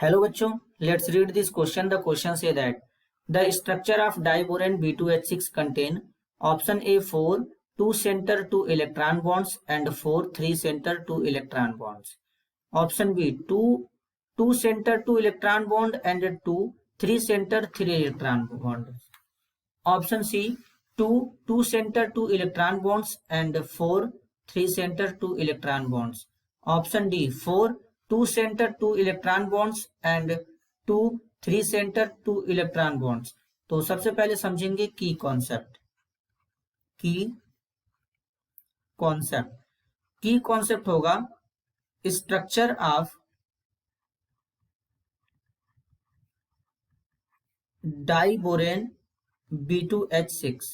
Hello बच्चों, let's read this question. The question say that the structure of diborane B2H6 contain option A 4 2 center 2 electron bonds and 4 3 center 2 electron bonds. Option B 2 center 2 electron bond and 3 center 3 electron bonds. Option C 2 center 2 electron bonds and 4 3 center 2 electron bonds. Option D 4 2 center 2 electron bonds and 2 3 center 2 electron bonds. तो सबसे पहले समझेंगे की concept. की concept होगा structure of diborane B2H6.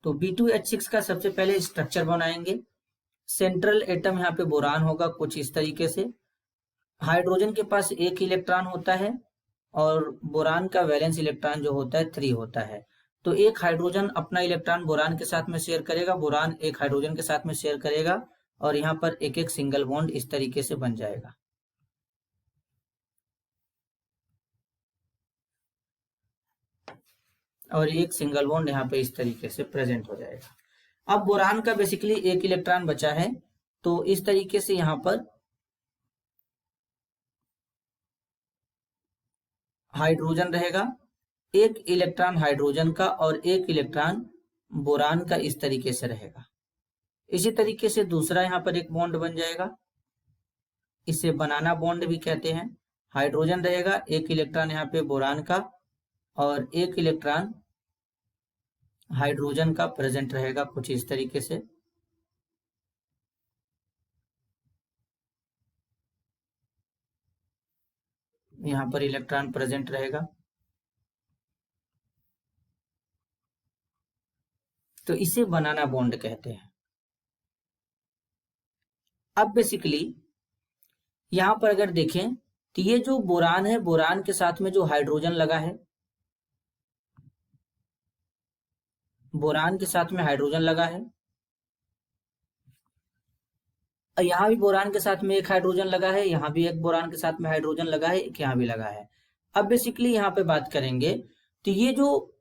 तो B2H6 का सबसे पहले स्ट्रक्चर बनाएंगे. सेंट्रल एटम यहाँ पे बोरान होगा कुछ इस तरीके से. हाइड्रोजन के पास एक इलेक्ट्रॉन होता है और बोरान का वैलेंस इलेक्ट्रॉन जो होता है 3 होता है. तो एक हाइड्रोजन अपना इलेक्ट्रॉन बोरान के साथ में शेयर करेगा, बोरान एक हाइड्रोजन के साथ में शेयर करेगा और यहाँ पर एक एक सिंगल बॉन्ड इस तरीके से बन जाएगा. और एक सिंगल बॉन्ड यहाँ पे इस तरीके से प्रेजेंट हो जाएगा. अब बोरान का बेसिकली एक इलेक्ट्रॉन बचा है, तो इस तरीके से यहाँ पर हाइड्रोजन रहेगा, एक इलेक्ट्रॉन हाइड्रोजन का और एक इलेक्ट्रॉन बोरान का इस तरीके से रहेगा. इसी तरीके से दूसरा यहाँ पर एक बॉन्ड बन जाएगा, इसे बनाना बॉन्ड भी कहते हैं. हाइड्रोजन रहेगा, एक इलेक्ट्रॉन यहाँ पे बोरान का और एक इलेक्ट्रॉन हाइड्रोजन का प्रेजेंट रहेगा कुछ इस तरीके से. यहाँ पर इलेक्ट्रॉन प्रेजेंट रहेगा. तो इसे बनाना बॉन्ड कहते हैं. अब बेसिकली यहां पर अगर देखें तो ये जो बोरान है, बोरान के साथ में जो हाइड्रोजन लगा है, बोरान के साथ में हाइड्रोजन लगा है, यहां भी बोरान के साथ में एक हाइड्रोजन लगा है, यहां भी एक बोरान के साथ में हाइड्रोजन लगा है, एक यहां भी लगा है. अब बेसिकली यहां पे बात करेंगे तो ये जो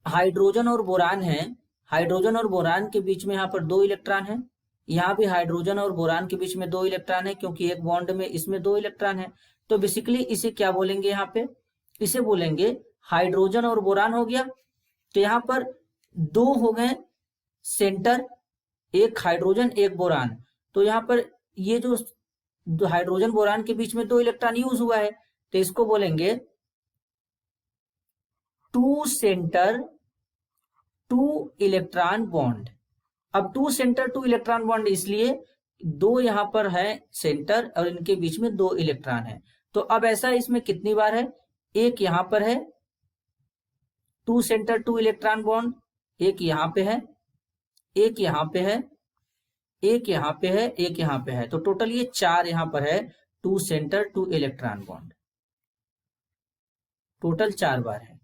हाइड्रोजन और बोरान है, हाइड्रोजन और बोरान के बीच में यहाँ पर 2 इलेक्ट्रॉन है, यहाँ भी हाइड्रोजन और बोरान के बीच में 2 इलेक्ट्रॉन है, क्योंकि एक बॉन्ड में इसमें 2 इलेक्ट्रॉन है. तो बेसिकली इसे क्या बोलेंगे, यहाँ पे इसे बोलेंगे हाइड्रोजन और बोरान हो गया. तो यहाँ पर 2 हो गए सेंटर, एक हाइड्रोजन एक बोरान. तो यहाँ पर ये जो हाइड्रोजन बोरान के बीच में 2 इलेक्ट्रॉन यूज हुआ है, तो इसको बोलेंगे 2 सेंटर 2 इलेक्ट्रॉन बॉन्ड. अब 2 सेंटर 2 इलेक्ट्रॉन बॉन्ड इसलिए 2 यहां पर है सेंटर और इनके बीच में 2 इलेक्ट्रॉन है. तो अब ऐसा इसमें कितनी बार है, एक यहां पर है 2 सेंटर 2 इलेक्ट्रॉन बॉन्ड, एक यहां पे है, एक यहां पे है, एक यहां पे है, एक यहां पे है. तो टोटल ये 4 यहां पर है 2 सेंटर 2 इलेक्ट्रॉन बॉन्ड. टोटल 4 बार है.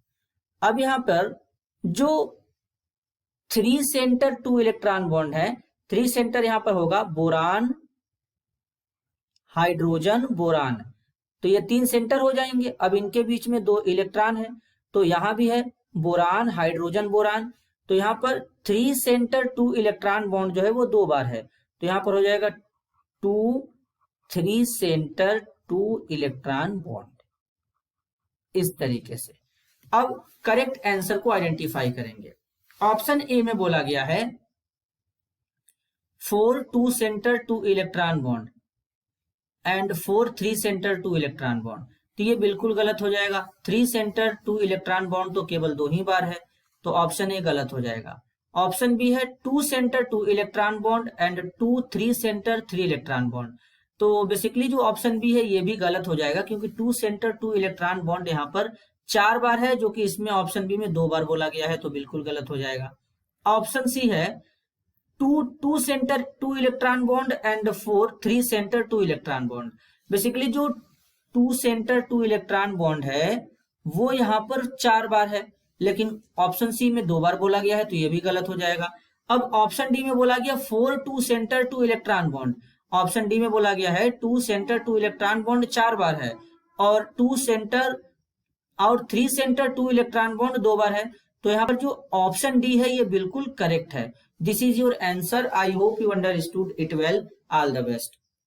अब यहां पर जो 3 सेंटर 2 इलेक्ट्रॉन बॉन्ड है, 3 सेंटर यहां पर होगा बोरान हाइड्रोजन बोरान. तो ये 3 सेंटर हो जाएंगे. अब इनके बीच में 2 इलेक्ट्रॉन है, तो यहां भी है बोरान हाइड्रोजन बोरान. तो यहां पर 3 सेंटर 2 इलेक्ट्रॉन बॉन्ड जो है वो 2 बार है. तो यहां पर हो जाएगा 2 3 सेंटर 2 इलेक्ट्रॉन बॉन्ड इस तरीके से. अब करेक्ट आंसर को आइडेंटिफाई करेंगे. ऑप्शन ए में बोला गया है 4 2 centre 2 electron bond and 4 3 centre 2 electron bond. तो ये बिल्कुल गलत हो जाएगा. 3 सेंटर 2 इलेक्ट्रॉन बॉन्ड तो केवल 2 ही बार है, तो ऑप्शन ए गलत हो जाएगा. ऑप्शन बी है 2 centre 2 electron bond and 2 3 centre 3 electron bond. तो बेसिकली जो ऑप्शन बी है ये भी गलत हो जाएगा, क्योंकि 2 सेंटर 2 इलेक्ट्रॉन बॉन्ड यहाँ पर 4 बार है, जो कि इसमें ऑप्शन बी में 2 बार बोला गया है, तो बिल्कुल गलत हो जाएगा. ऑप्शन सी है 2 centre 2 electron bond and 4 3 centre 2 electron bond. Basically जो 2 सेंटर 2 इलेक्ट्रॉन बॉन्ड है वो यहाँ पर 4 बार है, लेकिन ऑप्शन सी में 2 बार बोला गया है, तो ये भी गलत हो जाएगा. अब ऑप्शन डी में बोला गया 4 2 centre 2 electron bond, option D में बोला गया है 2 सेंटर 2 इलेक्ट्रॉन बॉन्ड 4 बार है, और 2 सेंटर और 3 सेंटर 2 इलेक्ट्रॉन बॉन्ड 2 बार है। तो यहाँ पर जो ऑप्शन डी है ये बिल्कुल करेक्ट है। This is your answer. I hope you understood it well. All the best.